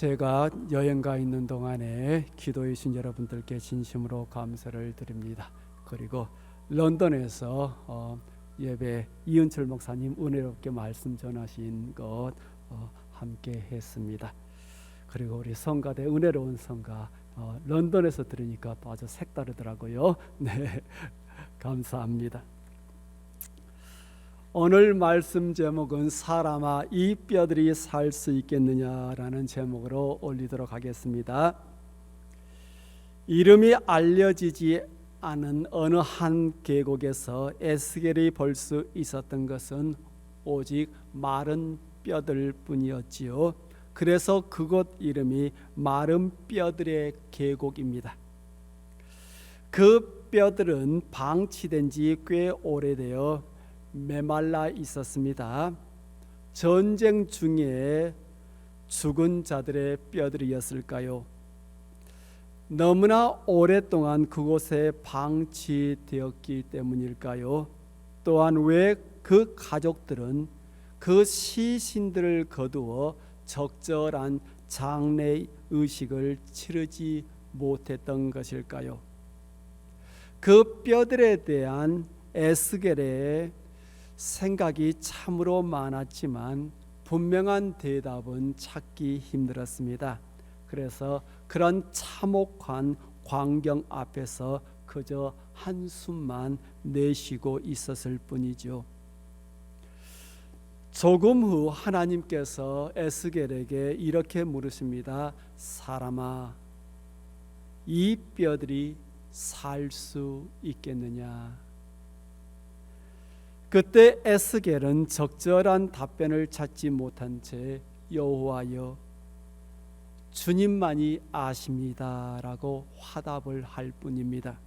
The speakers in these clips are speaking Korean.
제가 여행가 있는 동안에 기도해 주신 여러분들께 진심으로 감사를 드립니다. 그리고 런던에서 예배 이은철 목사님 은혜롭게 말씀 전하신 것 함께 했습니다. 그리고 우리 성가대 은혜로운 성가 런던에서 들으니까 또 아주 색다르더라고요. 네, 감사합니다. 오늘 말씀 제목은 사람아 이 뼈들이 살 수 있겠느냐라는 제목으로 올리도록 하겠습니다. 이름이 알려지지 않은 어느 한 계곡에서 에스겔이 볼 수 있었던 것은 오직 마른 뼈들 뿐이었지요. 그래서 그곳 이름이 마른 뼈들의 계곡입니다. 그 뼈들은 방치된 지 꽤 오래되어 메말라 있었습니다. 전쟁 중에 죽은 자들의 뼈들이었을까요? 너무나 오랫동안 그곳에 방치되었기 때문일까요? 또한 왜 그 가족들은 그 시신들을 거두어 적절한 장례 의식을 치르지 못했던 것일까요? 그 뼈들에 대한 에스겔의 생각이 참으로 많았지만 분명한 대답은 찾기 힘들었습니다. 그래서 그런 참혹한 광경 앞에서 그저 한숨만 내쉬고 있었을 뿐이죠. 조금 후 하나님께서 에스겔에게 이렇게 물으십니다. 사람아, 이 뼈들이 살 수 있겠느냐? 그때 에스겔은 적절한 답변을 찾지 못한 채 여호와여 주님만이 아십니다라고 화답을 할 뿐입니다.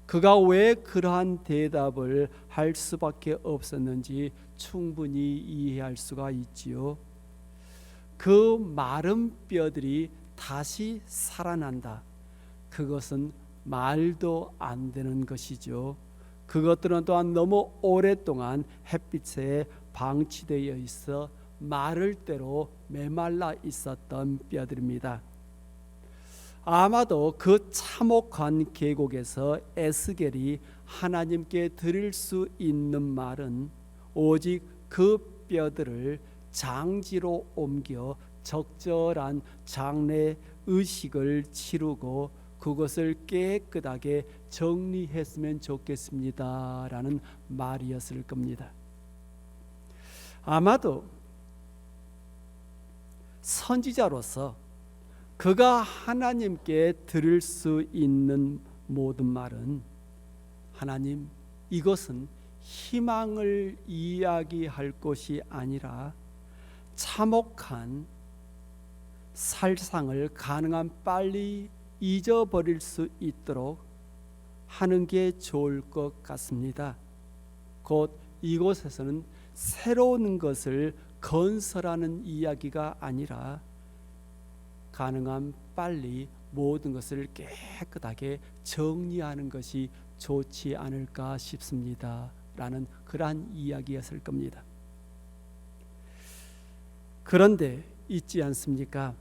그가 왜 그러한 대답을 할 수밖에 없었는지 충분히 이해할 수가 있지요. 그 마른 뼈들이 다시 살아난다. 그것은 말도 안 되는 것이죠. 그것들은 또한 너무 오랫동안 햇빛에 방치되어 있어 마를 대로 메말라 있었던 뼈들입니다. 아마도 그 참혹한 계곡에서 에스겔이 하나님께 드릴 수 있는 말은 오직 그 뼈들을 장지로 옮겨 적절한 장례 의식을 치르고 그것을 깨끗하게 정리했으면 좋겠습니다 라는 말이었을 겁니다. 아마도 선지자로서 그가 하나님께 들을 수 있는 모든 말은 하나님, 이것은 희망을 이야기할 것이 아니라 참혹한 살상을 가능한 빨리 잊어버릴 수 있도록 하는 게 좋을 것 같습니다. 곧 이곳에서는 새로운 것을 건설하는 이야기가 아니라 가능한 빨리 모든 것을 깨끗하게 정리하는 것이 좋지 않을까 싶습니다 라는 그러한 이야기였을 겁니다. 그런데 있지 않습니까?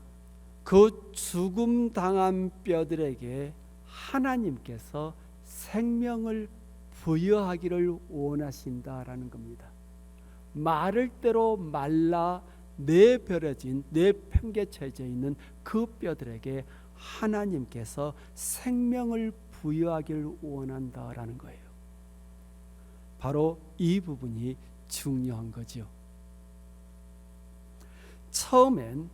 그 죽음 당한 뼈들에게 하나님께서 생명을 부여하기를 원하신다라는 겁니다. 마를 대로 말라 내버려진 내팽개쳐져 있는 그 뼈들에게 하나님께서 생명을 부여하기를 원한다라는 거예요. 바로 이 부분이 중요한 거죠. 처음엔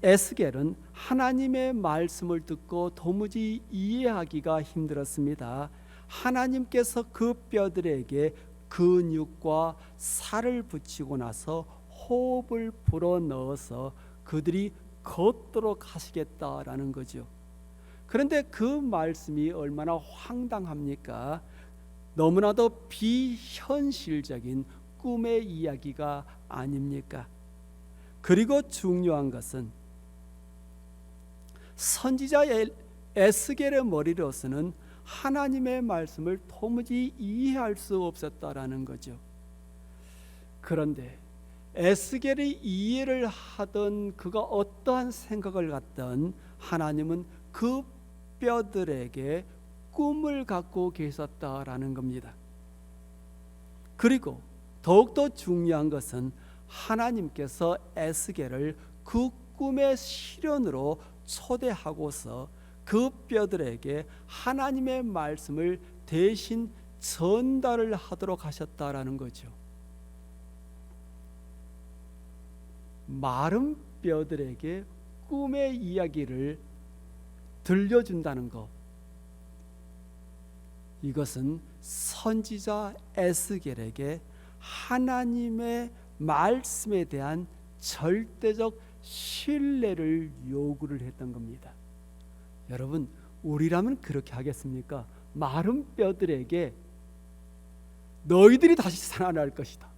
에스겔은 하나님의 말씀을 듣고 도무지 이해하기가 힘들었습니다. 하나님께서 그 뼈들에게 근육과 살을 붙이고 나서 호흡을 불어넣어서 그들이 걷도록 하시겠다라는 거죠. 그런데 그 말씀이 얼마나 황당합니까? 너무나도 비현실적인 꿈의 이야기가 아닙니까? 그리고 중요한 것은 선지자 에스겔의 머리로서는 하나님의 말씀을 도무지 이해할 수 없었다라는 거죠. 그런데 에스겔이 이해를 하던 그가 어떠한 생각을 갖던 하나님은 그 뼈들에게 꿈을 갖고 계셨다라는 겁니다. 그리고 더욱더 중요한 것은 하나님께서 에스겔을 그 꿈의 실현으로 초대하고서 그 뼈들에게 하나님의 말씀을 대신 전달을 하도록 하셨다라는 거죠. 마른 뼈들에게 꿈의 이야기를 들려준다는 것, 이것은 선지자 에스겔에게 하나님의 말씀에 대한 절대적 신뢰를 요구를 했던 겁니다. 여러분, 우리라면 그렇게 하겠습니까? 마른 뼈들에게 너희들이 다시 살아날 것이다,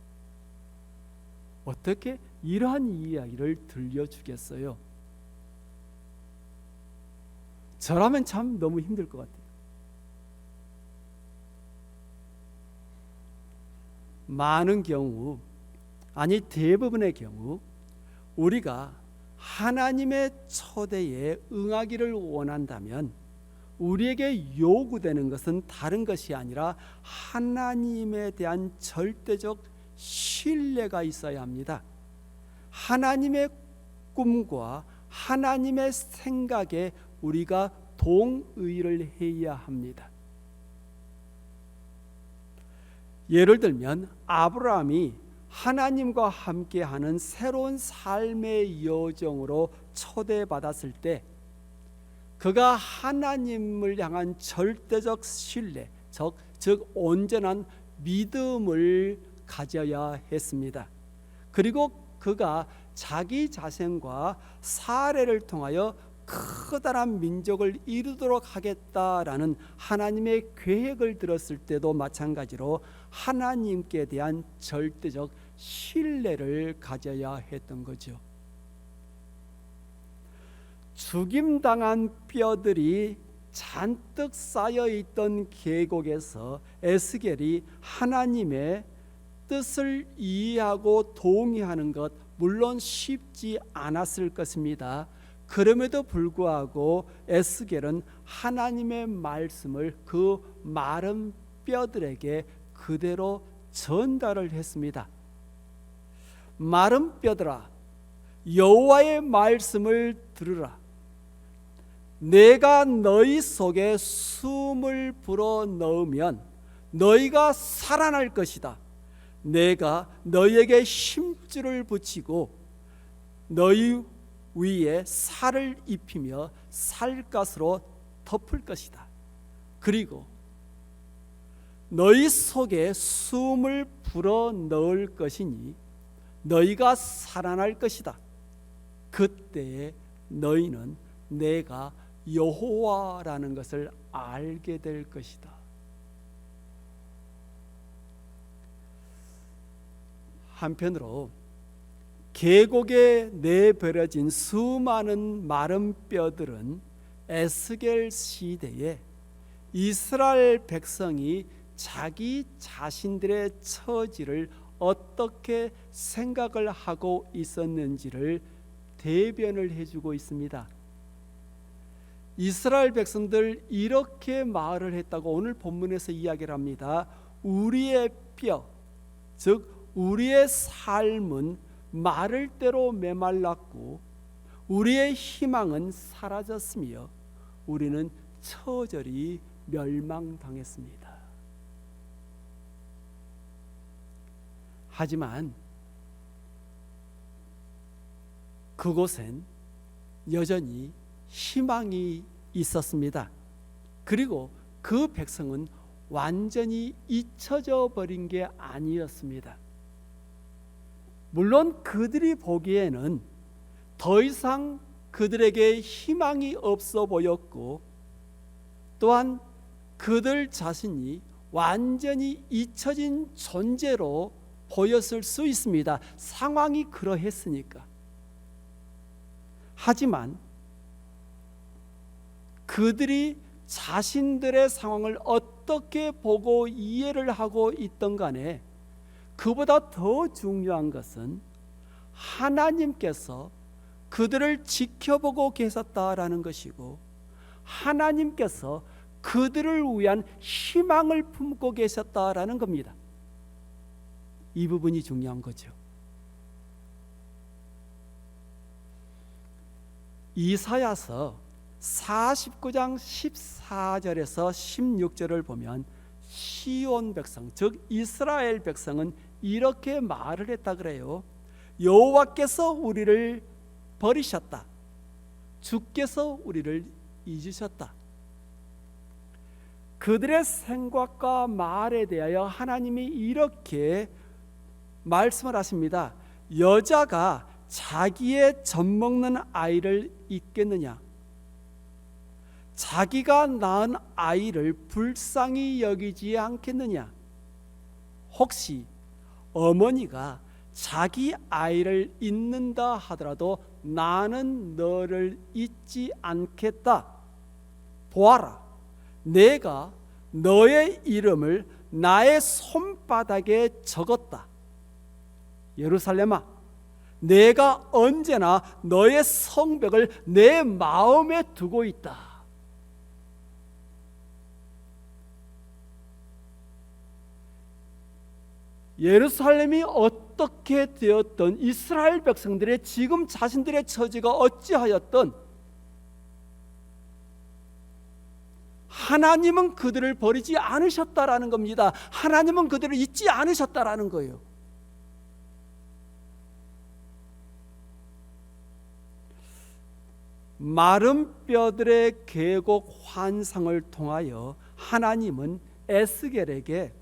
어떻게 이러한 이야기를 들려주겠어요? 저라면 참 너무 힘들 것 같아요. 많은 경우, 아니 대부분의 경우 우리가 하나님의 초대에 응하기를 원한다면 우리에게 요구되는 것은 다른 것이 아니라 하나님에 대한 절대적 신뢰가 있어야 합니다. 하나님의 꿈과 하나님의 생각에 우리가 동의를 해야 합니다. 예를 들면 아브라함이 하나님과 함께하는 새로운 삶의 여정으로 초대받았을 때 그가 하나님을 향한 절대적 신뢰, 즉 온전한 믿음을 가져야 했습니다. 그리고 그가 자기 자신과 사례를 통하여 커다란 민족을 이루도록 하겠다라는 하나님의 계획을 들었을 때도 마찬가지로 하나님께 대한 절대적 신뢰를 가져야 했던 거죠. 죽임당한 뼈들이 잔뜩 쌓여있던 계곡에서 에스겔이 하나님의 뜻을 이해하고 동의하는 것 물론 쉽지 않았을 것입니다. 그럼에도 불구하고 에스겔은 하나님의 말씀을 그 마른 뼈들에게 그대로 전달을 했습니다. 마른 뼈들아, 여호와의 말씀을 들으라. 내가 너희 속에 숨을 불어 넣으면 너희가 살아날 것이다. 내가 너희에게 힘줄을 붙이고 너희 위에 살을 입히며 살갗으로 덮을 것이다. 그리고 너희 속에 숨을 불어 넣을 것이니 너희가 살아날 것이다. 그때에 너희는 내가 여호와라는 것을 알게 될 것이다. 한편으로 계곡에 내버려진 수많은 마른 뼈들은 에스겔 시대에 이스라엘 백성이 자기 자신들의 처지를 어떻게 생각을 하고 있었는지를 대변을 해주고 있습니다. 이스라엘 백성들 이렇게 말을 했다고 오늘 본문에서 이야기를 합니다. 우리의 뼈, 즉 우리의 삶은 마를 대로 메말랐고 우리의 희망은 사라졌으며 우리는 처절히 멸망당했습니다. 하지만 그곳엔 여전히 희망이 있었습니다. 그리고 그 백성은 완전히 잊혀져 버린 게 아니었습니다. 물론 그들이 보기에는 더 이상 그들에게 희망이 없어 보였고 또한 그들 자신이 완전히 잊혀진 존재로 보였을 수 있습니다. 상황이 그러했으니까. 하지만 그들이 자신들의 상황을 어떻게 보고 이해를 하고 있던 간에 그보다 더 중요한 것은 하나님께서 그들을 지켜보고 계셨다라는 것이고, 하나님께서 그들을 위한 희망을 품고 계셨다라는 겁니다. 이 부분이 중요한 거죠. 이사야서 49장 14절에서 16절을 보면 시온 백성, 즉 이스라엘 백성은 이렇게 말을 했다 그래요. 여호와께서 우리를 버리셨다. 주께서 우리를 잊으셨다. 그들의 생각과 말에 대하여 하나님이 이렇게 말씀을 하십니다. 여자가 자기의 젖먹는 아이를 잊겠느냐? 자기가 낳은 아이를 불쌍히 여기지 않겠느냐? 혹시 어머니가 자기 아이를 잊는다 하더라도 나는 너를 잊지 않겠다. 보아라, 내가 너의 이름을 나의 손바닥에 적었다. 예루살렘아, 내가 언제나 너의 성벽을 내 마음에 두고 있다. 예루살렘이 어떻게 되었던, 이스라엘 백성들의 지금 자신들의 처지가 어찌하였던, 하나님은 그들을 버리지 않으셨다라는 겁니다. 하나님은 그들을 잊지 않으셨다라는 거예요. 마른 뼈들의 계곡 환상을 통하여 하나님은 에스겔에게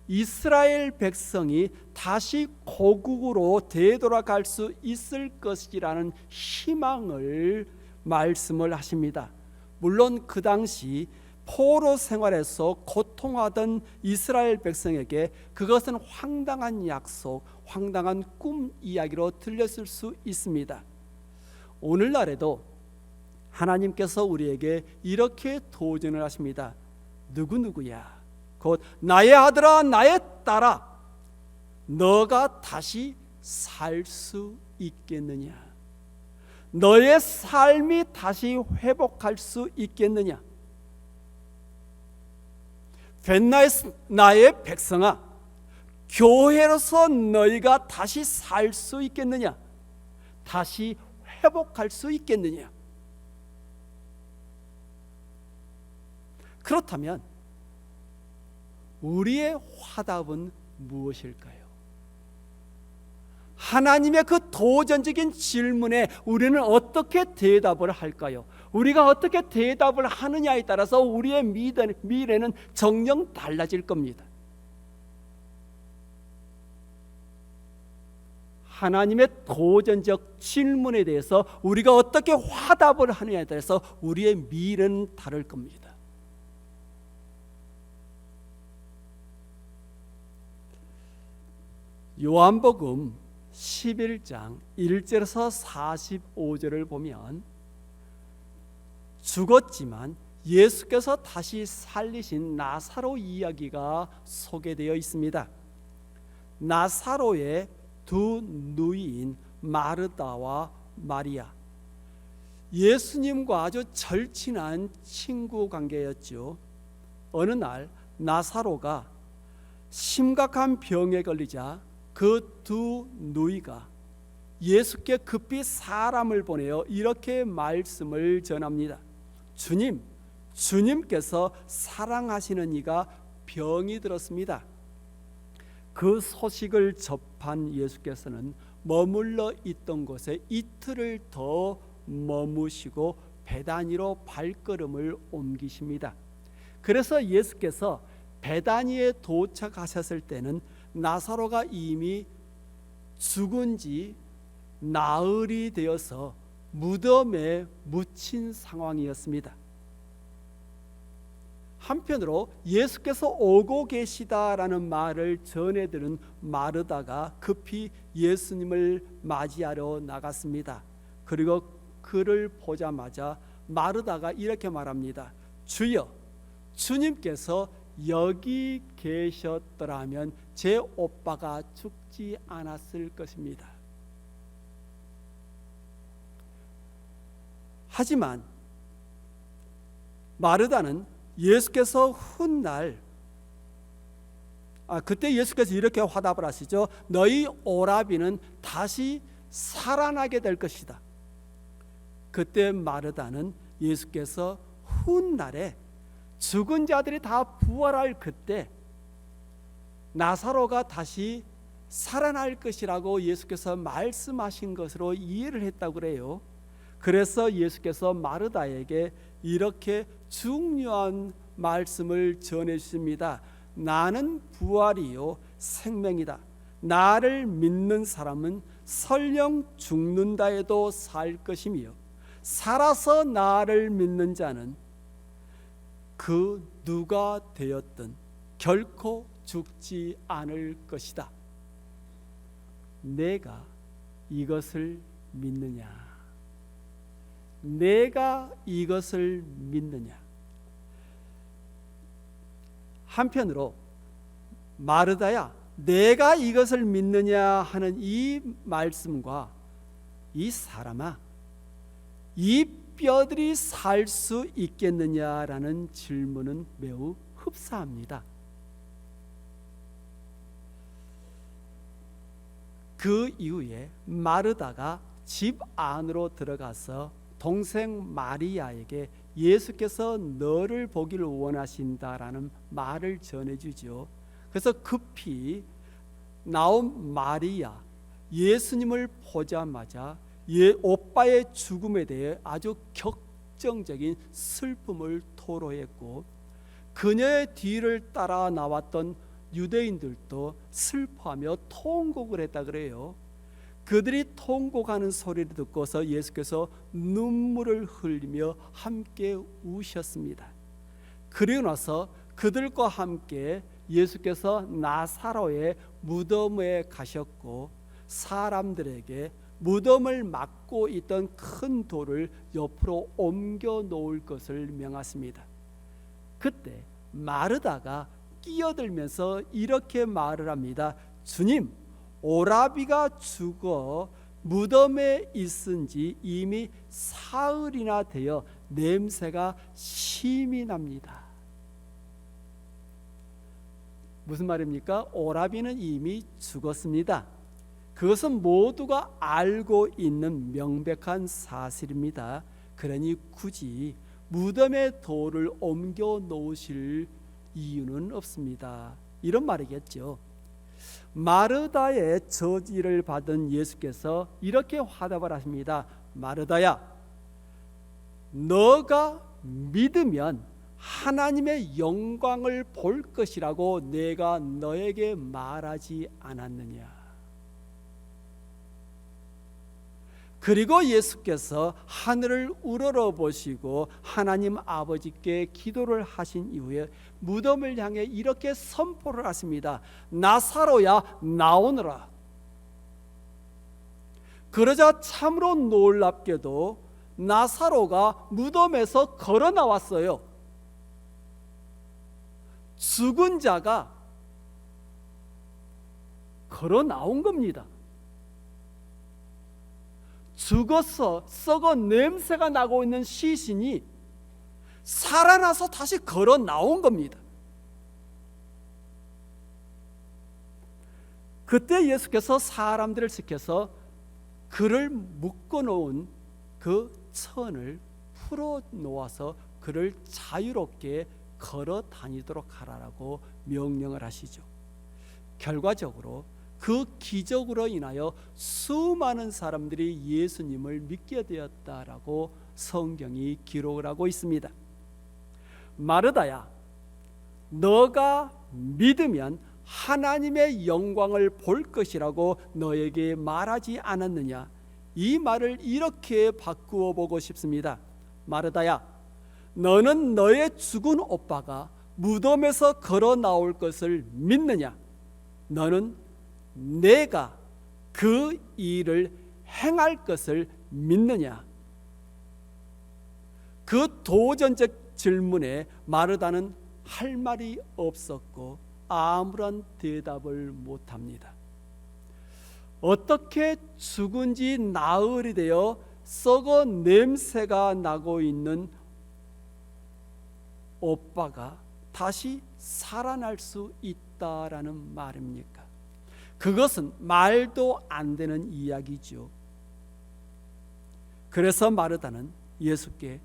이스라엘 백성이 다시 고국으로 되돌아갈 수 있을 것이라는 희망을 말씀을 하십니다. 물론 그 당시 포로 생활에서 고통하던 이스라엘 백성에게 그것은 황당한 약속, 황당한 꿈 이야기로 들렸을 수 있습니다. 오늘날에도 하나님께서 우리에게 이렇게 도전을 하십니다. 누구누구야, 곧 나의 아들아, 나의 딸아, 너가 다시 살 수 있겠느냐? 너의 삶이 다시 회복할 수 있겠느냐? 나의 백성아, 교회로서 너희가 다시 살 수 있겠느냐? 다시 회복할 수 있겠느냐? 그렇다면 우리의 화답은 무엇일까요? 하나님의 그 도전적인 질문에 우리는 어떻게 대답을 할까요? 우리가 어떻게 대답을 하느냐에 따라서 우리의 미래는 정녕 달라질 겁니다. 하나님의 도전적 질문에 대해서 우리가 어떻게 화답을 하느냐에 따라서 우리의 미래는 다를 겁니다. 요한복음 11장 1절에서 45절을 보면 죽었지만 예수께서 다시 살리신 나사로 이야기가 소개되어 있습니다. 나사로의 두 누이인 마르다와 마리아, 예수님과 아주 절친한 친구 관계였죠. 어느 날 나사로가 심각한 병에 걸리자 그 두 누이가 예수께 급히 사람을 보내어 이렇게 말씀을 전합니다. 주님, 주님께서 사랑하시는 이가 병이 들었습니다. 그 소식을 접한 예수께서는 머물러 있던 곳에 이틀을 더 머무시고 베다니로 발걸음을 옮기십니다. 그래서 예수께서 베다니에 도착하셨을 때는 나사로가 이미 죽은 지 나흘이 되어서 무덤에 묻힌 상황이었습니다. 한편으로 예수께서 오고 계시다라는 말을 전해 들은 마르다가 급히 예수님을 맞이하러 나갔습니다. 그리고 그를 보자마자 마르다가 이렇게 말합니다. 주여, 주님께서 여기 계셨더라면 제 오빠가 죽지 않았을 것입니다. 하지만 마르다는 예수께서 훗날 그때 예수께서 이렇게 화답을 하시죠. 너희 오라비는 다시 살아나게 될 것이다. 그때 마르다는 예수께서 훗날에 죽은 자들이 다 부활할 그때 나사로가 다시 살아날 것이라고 예수께서 말씀하신 것으로 이해를 했다고 그래요. 그래서 예수께서 마르다에게 이렇게 중요한 말씀을 전해 주십니다. 나는 부활이요 생명이다. 나를 믿는 사람은 설령 죽는다 해도 살 것이며 살아서 나를 믿는 자는 그 누가 되었든 결코 죽지 않을 것이다. 내가 이것을 믿느냐? 내가 이것을 믿느냐? 한편으로 마르다야, 내가 이것을 믿느냐 하는 이 말씀과 이 사람아, 이 뼈들이 살 수 있겠느냐라는 질문은 매우 흡사합니다. 그 이후에 마르다가 집 안으로 들어가서 동생 마리아에게 예수께서 너를 보기를 원하신다라는 말을 전해주죠. 그래서 급히 나온 마리아, 예수님을 보자마자 오빠의 죽음에 대해 아주 격정적인 슬픔을 토로했고, 그녀의 뒤를 따라 나왔던 유대인들도 슬퍼하며 통곡을 했다 그래요. 그들이 통곡하는 소리를 듣고서 예수께서 눈물을 흘리며 함께 우셨습니다. 그리고 나서 그들과 함께 예수께서 나사로의 무덤에 가셨고, 사람들에게 무덤을 막고 있던 큰 돌을 옆으로 옮겨 놓을 것을 명하십니다. 그때 마르다가 끼어들면서 이렇게 말을 합니다. 주님, 오라비가 죽어 무덤에 있은 지 이미 사흘이나 되어 냄새가 심히 납니다. 무슨 말입니까? 오라비는 이미 죽었습니다. 그것은 모두가 알고 있는 명백한 사실입니다. 그러니 굳이 무덤에 돌을 옮겨 놓으실 이유는 없습니다. 이런 말이겠죠. 마르다의 저지를 받은 예수께서 이렇게 화답을 하십니다. 마르다야, 너가 믿으면 하나님의 영광을 볼 것이라고 내가 너에게 말하지 않았느냐. 그리고 예수께서 하늘을 우러러보시고 하나님 아버지께 기도를 하신 이후에 무덤을 향해 이렇게 선포를 하십니다. 나사로야, 나오너라. 그러자 참으로 놀랍게도 나사로가 무덤에서 걸어 나왔어요. 죽은 자가 걸어 나온 겁니다. 죽어서 썩어 냄새가 나고 있는 시신이 살아나서 다시 걸어 나온 겁니다. 그때 예수께서 사람들을 시켜서 그를 묶어 놓은 그 천을 풀어 놓아서 그를 자유롭게 걸어 다니도록 하라고 명령을 하시죠. 결과적으로 그 기적으로 인하여 수많은 사람들이 예수님을 믿게 되었다라고 성경이 기록을 하고 있습니다. 마르다야, 너가 믿으면 하나님의 영광을 볼 것이라고 너에게 말하지 않았느냐? 이 말을 이렇게 바꾸어 보고 싶습니다. 마르다야, 너는 너의 죽은 오빠가 무덤에서 걸어 나올 것을 믿느냐? 너는 내가 그 일을 행할 것을 믿느냐? 그 도전적 질문에 마르다는 할 말이 없었고 아무런 대답을 못합니다. 어떻게 죽은 지 나흘이 되어 썩어 냄새가 나고 있는 오빠가 다시 살아날 수 있다라는 말입니까? 그것은 말도 안 되는 이야기죠. 그래서 마르다는 예수께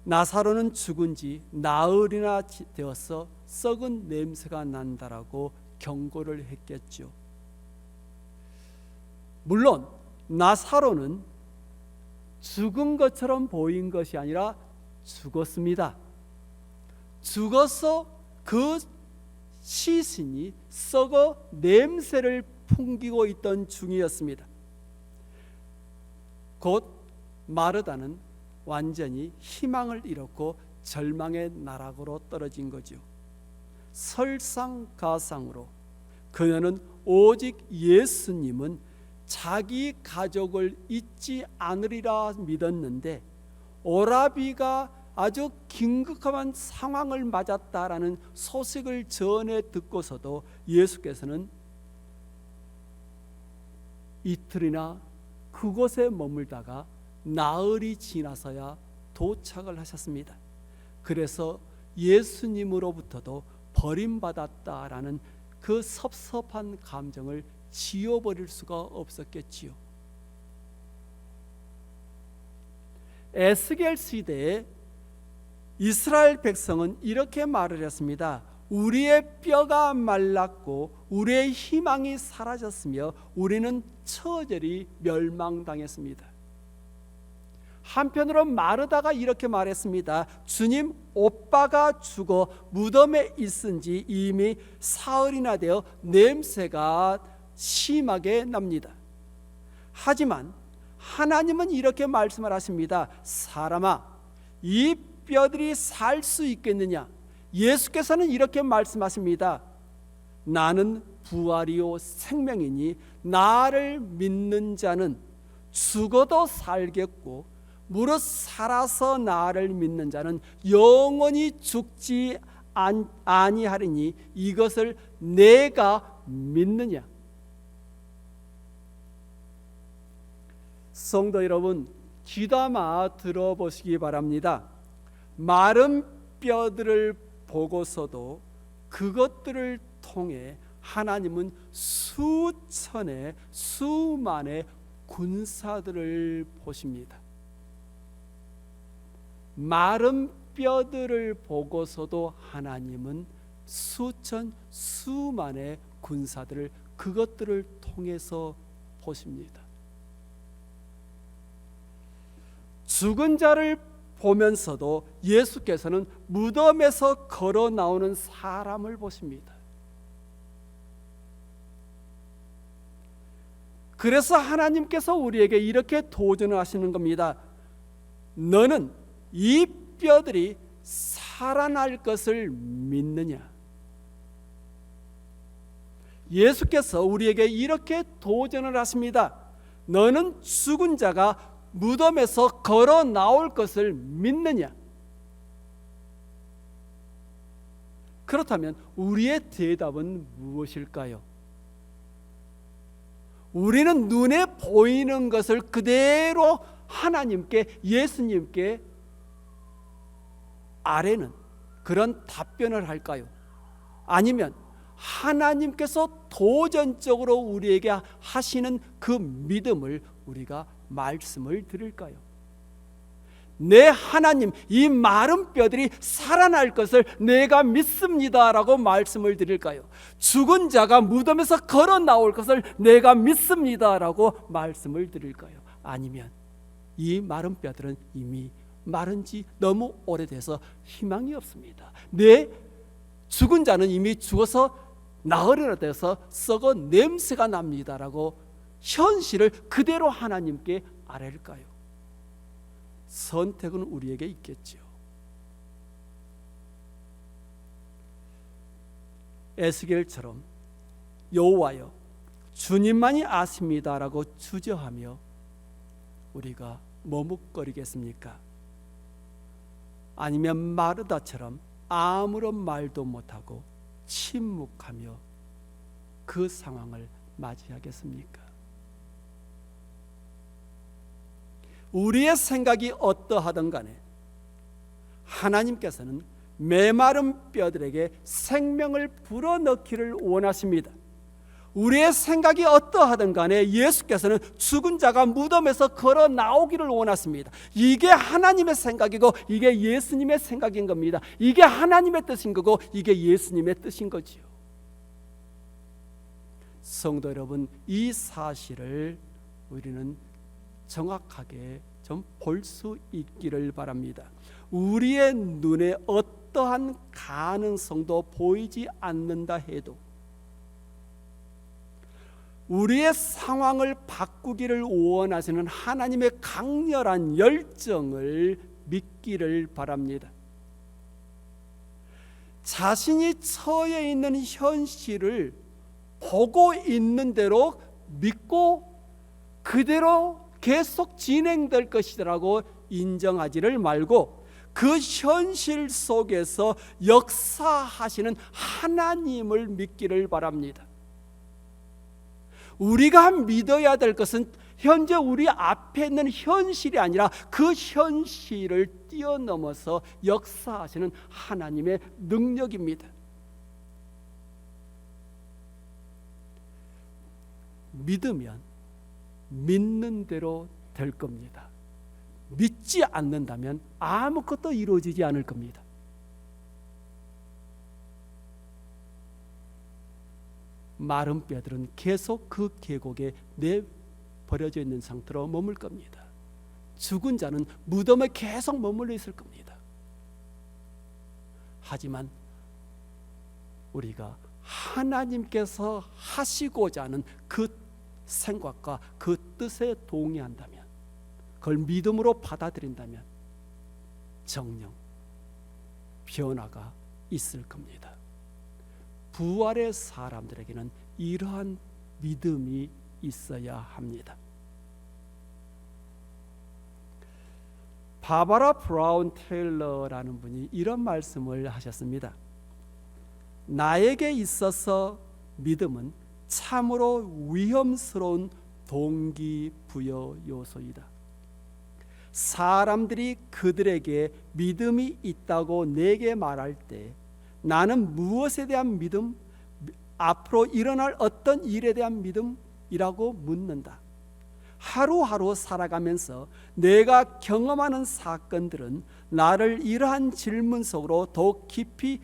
나사로는 죽은 지 나흘이나 되어서 썩은 냄새가 난다라고 경고를 했겠죠. 물론 나사로는 죽은 것처럼 보인 것이 아니라 죽었습니다. 죽어서 그 시신이 썩어 냄새를 풍기고 있던 중이었습니다. 곧 마르다는 완전히 희망을 잃었고 절망의 나락으로 떨어진 거죠. 설상가상으로 그녀는 오직 예수님은 자기 가족을 잊지 않으리라 믿었는데 오라비가 아주 긴급한 상황을 맞았다라는 소식을 전해 듣고서도 예수께서는 이틀이나 그곳에 머물다가 나흘이 지나서야 도착을 하셨습니다. 그래서 예수님으로부터도 버림받았다라는 그 섭섭한 감정을 지워버릴 수가 없었겠지요. 에스겔 시대에 이스라엘 백성은 이렇게 말을 했습니다. 우리의 뼈가 말랐고 우리의 희망이 사라졌으며 우리는 처절히 멸망당했습니다. 한편으로 마르다가 이렇게 말했습니다. 주님, 오빠가 죽어 무덤에 있은 지 이미 사흘이나 되어 냄새가 심하게 납니다. 하지만 하나님은 이렇게 말씀을 하십니다. 사람아, 이 뼈들이 살 수 있겠느냐? 예수께서는 이렇게 말씀하십니다. 나는 부활이요 생명이니 나를 믿는 자는 죽어도 살겠고 무릇 살아서 나를 믿는 자는 영원히 죽지 아니하리니 이것을 내가 믿느냐? 성도 여러분, 귀담아 들어보시기 바랍니다. 마른 뼈들을 보고서도 그것들을 통해 하나님은 수천의 수만의 군사들을 보십니다. 마른 뼈들을 보고서도 하나님은 수천 수만의 군사들을 그것들을 통해서 보십니다. 죽은 자를 보면서도 예수께서는 무덤에서 걸어 나오는 사람을 보십니다. 그래서 하나님께서 우리에게 이렇게 도전을 하시는 겁니다. 너는 이 뼈들이 살아날 것을 믿느냐? 예수께서 우리에게 이렇게 도전을 하십니다. 너는 죽은 자가 무덤에서 걸어 나올 것을 믿느냐? 그렇다면 우리의 대답은 무엇일까요? 우리는 눈에 보이는 것을 그대로 하나님께, 예수님께 아뢰는 그런 답변을 할까요? 아니면 하나님께서 도전적으로 우리에게 하시는 그 믿음을 우리가 말씀을 드릴까요? 내 하나님, 이 마른 뼈들이 살아날 것을 내가 믿습니다라고 말씀을 드릴까요? 죽은 자가 무덤에서 걸어 나올 것을 내가 믿습니다라고 말씀을 드릴까요? 아니면 이 마른 뼈들은 이미 마른 지 너무 오래돼서 희망이 없습니다. 내 죽은 자는 이미 죽어서 나흘이나 돼서 썩어 냄새가 납니다라고 현실을 그대로 하나님께 아뢰일까요? 선택은 우리에게 있겠지요. 에스겔처럼 여호와여 주님만이 아십니다라고 주저하며 우리가 머뭇거리겠습니까? 아니면 마르다처럼 아무런 말도 못하고 침묵하며 그 상황을 맞이하겠습니까? 우리의 생각이 어떠하든 간에 하나님께서는 메마른 뼈들에게 생명을 불어넣기를 원하십니다. 우리의 생각이 어떠하든 간에 예수께서는 죽은 자가 무덤에서 걸어 나오기를 원하십니다. 이게 하나님의 생각이고 이게 예수님의 생각인 겁니다. 이게 하나님의 뜻인 거고 이게 예수님의 뜻인 거지요. 성도 여러분, 이 사실을 우리는 정확하게 좀 볼 수 있기를 바랍니다. 우리의 눈에 어떠한 가능성도 보이지 않는다 해도 우리의 상황을 바꾸기를 원하시는 하나님의 강렬한 열정을 믿기를 바랍니다. 자신이 처해 있는 현실을 보고 있는 대로 믿고 그대로 계속 진행될 것이라고 인정하지를 말고 그 현실 속에서 역사하시는 하나님을 믿기를 바랍니다. 우리가 믿어야 될 것은 현재 우리 앞에 있는 현실이 아니라 그 현실을 뛰어넘어서 역사하시는 하나님의 능력입니다. 믿으면 믿는 대로 될 겁니다. 믿지 않는다면 아무것도 이루어지지 않을 겁니다. 마른 뼈들은 계속 그 계곡에 내버려져 있는 상태로 머물 겁니다. 죽은 자는 무덤에 계속 머물러 있을 겁니다. 하지만 우리가 하나님께서 하시고자 하는 그 생각과 그 뜻에 동의한다면, 그걸 믿음으로 받아들인다면 정령 변화가 있을 겁니다. 부활의 사람들에게는 이러한 믿음이 있어야 합니다. 바바라 브라운 테일러라는 분이 이런 말씀을 하셨습니다. 나에게 있어서 믿음은 참으로 위험스러운 동기부여 요소이다. 사람들이 그들에게 믿음이 있다고 내게 말할 때 나는 무엇에 대한 믿음? 앞으로 일어날 어떤 일에 대한 믿음이라고 묻는다. 하루하루 살아가면서 내가 경험하는 사건들은 나를 이러한 질문 속으로 더욱 깊이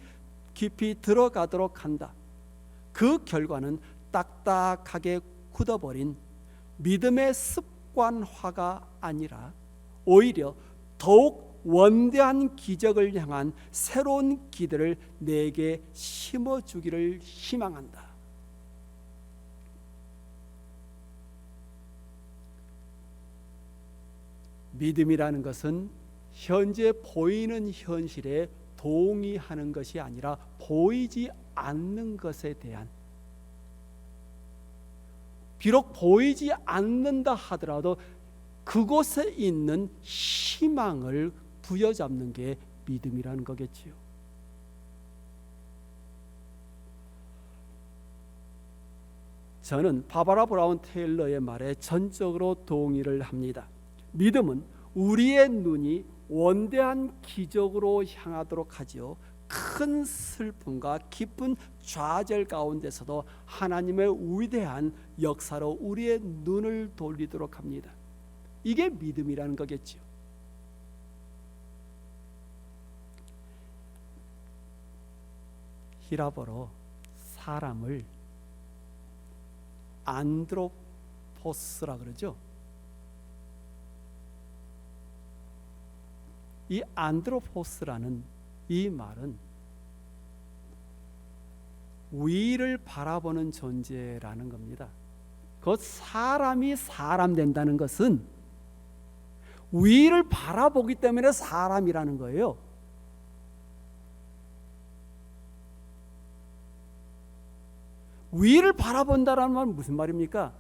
들어가도록 한다. 그 결과는 딱딱하게 굳어버린 믿음의 습관화가 아니라 오히려 더욱 원대한 기적을 향한 새로운 기대를 내게 심어주기를 희망한다. 믿음이라는 것은 현재 보이는 현실에 동의하는 것이 아니라 보이지 않는 것에 대한, 비록 보이지 않는다 하더라도 그곳에 있는 희망을 부여잡는 게 믿음이라는 거겠지요. 저는 바바라 브라운 테일러의 말에 전적으로 동의를 합니다. 믿음은 우리의 눈이 원대한 기적으로 향하도록 하지요. 큰 슬픔과 깊은 좌절 가운데서도 하나님의 위대한 역사로 우리의 눈을 돌리도록 합니다. 이게 믿음이라는 거겠지요. 히라보로 사람을 안드로포스라 그러죠. 이 안드로포스라는 이 말은 위를 바라보는 존재라는 겁니다. 그 사람이 사람 된다는 것은 위를 바라보기 때문에 사람이라는 거예요. 위를 바라본다라는 말은 무슨 말입니까?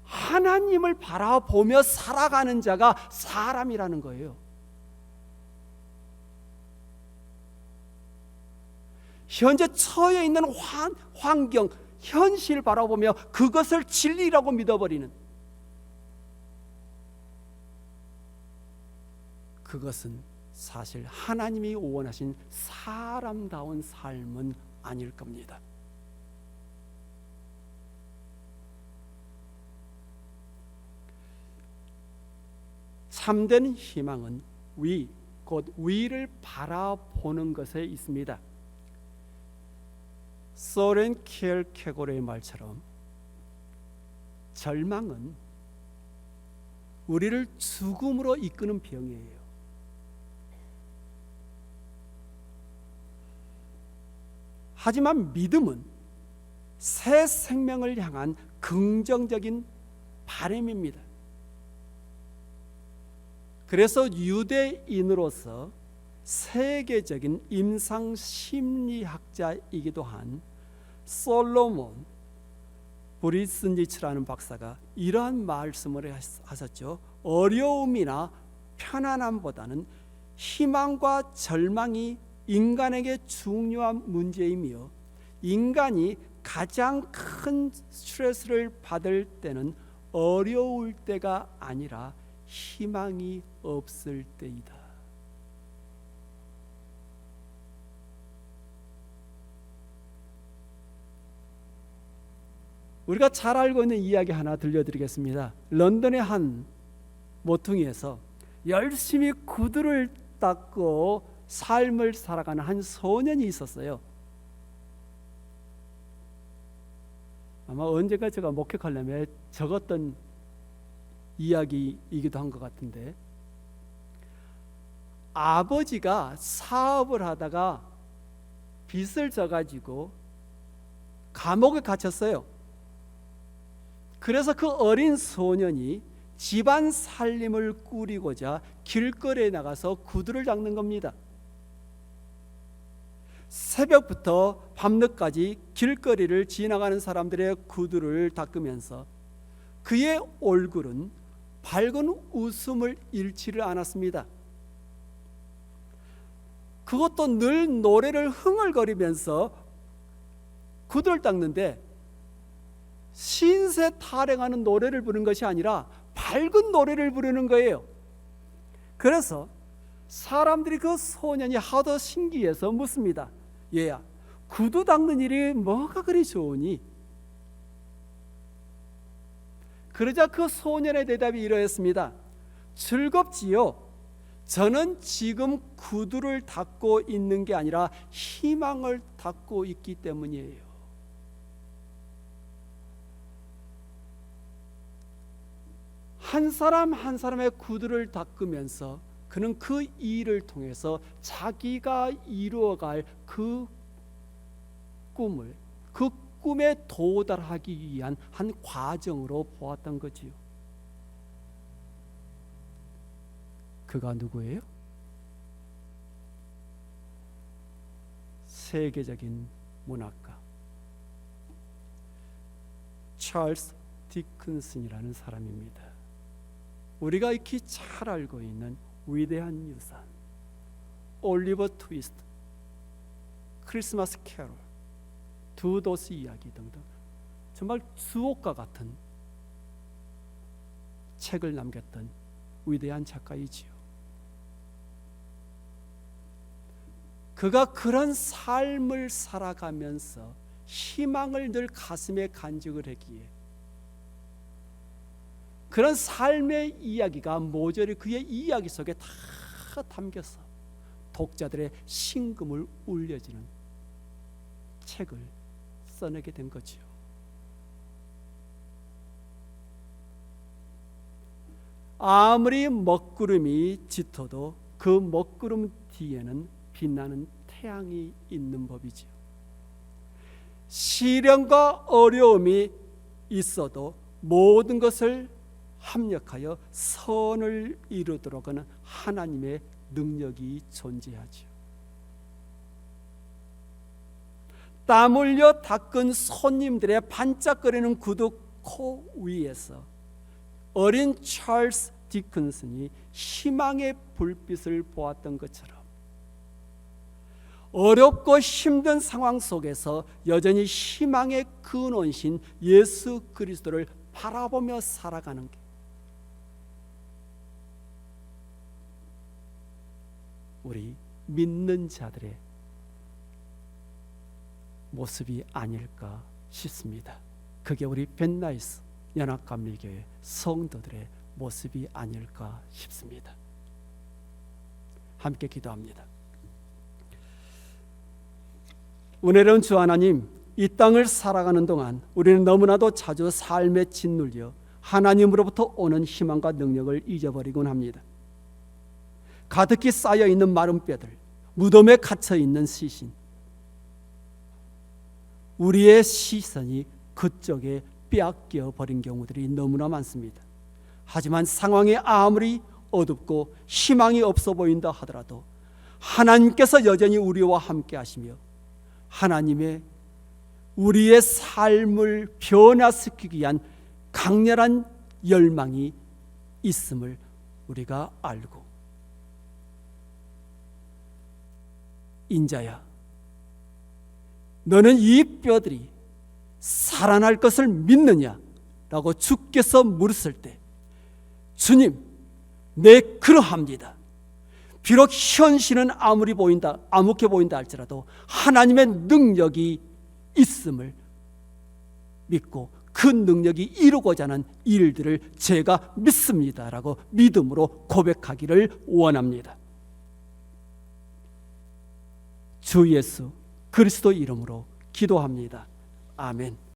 하나님을 바라보며 살아가는 자가 사람이라는 거예요. 현재 처해 있는 환경, 현실 바라보며 그것을 진리라고 믿어버리는, 그것은 사실 하나님이 원하신 사람다운 삶은 아닐 겁니다. 참된 희망은 곧 위를 바라보는 것에 있습니다. 소렌 키엘케고르의 말처럼 절망은 우리를 죽음으로 이끄는 병이에요. 하지만 믿음은 새 생명을 향한 긍정적인 바람입니다. 그래서 유대인으로서 세계적인 임상 심리학자이기도 한 솔로몬 브리스니츠라는 박사가 이러한 말씀을 하셨죠. 어려움이나 편안함보다는 희망과 절망이 인간에게 중요한 문제이며 인간이 가장 큰 스트레스를 받을 때는 어려울 때가 아니라 희망이 없을 때이다. 우리가 잘 알고 있는 이야기 하나 들려드리겠습니다. 런던의 한 모퉁이에서 열심히 구두를 닦고 삶을 살아가는 한 소년이 있었어요. 아마 언젠가 제가 목격하려면 적었던 이야기이기도 한 것 같은데, 아버지가 사업을 하다가 빚을 져가지고 감옥에 갇혔어요. 그래서 그 어린 소년이 집안 살림을 꾸리고자 길거리에 나가서 구두를 닦는 겁니다. 새벽부터 밤늦까지 길거리를 지나가는 사람들의 구두를 닦으면서 그의 얼굴은 밝은 웃음을 잃지를 않았습니다. 그것도 늘 노래를 흥얼거리면서 구두를 닦는데 신세 타령하는 노래를 부르는 것이 아니라 밝은 노래를 부르는 거예요. 그래서 사람들이 그 소년이 하도 신기해서 묻습니다. 얘야, 구두 닦는 일이 뭐가 그리 좋으니? 그러자 그 소년의 대답이 이러했습니다. 즐겁지요. 저는 지금 구두를 닦고 있는 게 아니라 희망을 닦고 있기 때문이에요. 한 사람 한 사람의 구두를 닦으면서 그는 그 일을 통해서 자기가 이루어갈 그 꿈을, 그 꿈에 도달하기 위한 한 과정으로 보았던 거지요. 그가 누구예요? 세계적인 문학가 찰스 디큰슨이라는 사람입니다. 우리가 익히 잘 알고 있는 위대한 유산, 올리버 트위스트, 크리스마스 캐롤, 두 도시 이야기 등등 정말 주옥과 같은 책을 남겼던 위대한 작가이지요. 그가 그런 삶을 살아가면서 희망을 늘 가슴에 간직을 했기에 그런 삶의 이야기가 모조리 그의 이야기 속에 다 담겨서 독자들의 심금을 울려지는 책을 써내게 된 거지요. 아무리 먹구름이 짙어도 그 먹구름 뒤에는 빛나는 태양이 있는 법이지요. 시련과 어려움이 있어도 모든 것을 합력하여 선을 이루도록 하는 하나님의 능력이 존재하지요. 땀 흘려 닦은 손님들의 반짝거리는 구두 코 위에서 어린 찰스 디큰슨이 희망의 불빛을 보았던 것처럼 어렵고 힘든 상황 속에서 여전히 희망의 근원신 예수 그리스도를 바라보며 살아가는 게 우리 믿는 자들의 모습이 아닐까 싶습니다. 그게 우리 벤나이스 연합감리교회 성도들의 모습이 아닐까 싶습니다. 함께 기도합니다. 은혜로운 주 하나님, 이 땅을 살아가는 동안 우리는 너무나도 자주 삶에 짓눌려 하나님으로부터 오는 희망과 능력을 잊어버리곤 합니다. 가득히 쌓여있는 마른 뼈들, 무덤에 갇혀있는 시신, 우리의 시선이 그쪽에 빼앗겨 버린 경우들이 너무나 많습니다. 하지만 상황이 아무리 어둡고 희망이 없어 보인다 하더라도 하나님께서 여전히 우리와 함께 하시며 하나님의 우리의 삶을 변화시키기 위한 강렬한 열망이 있음을 우리가 알고, 인자야, 너는 이 뼈들이 살아날 것을 믿느냐? 라고 주께서 물으실 때, 주님, 네, 그러합니다. 비록 현실은 암묵해 보인다 할지라도 하나님의 능력이 있음을 믿고 그 능력이 이루고자 하는 일들을 제가 믿습니다라고 믿음으로 고백하기를 원합니다. 주 예수 그리스도 이름으로 기도합니다. 아멘.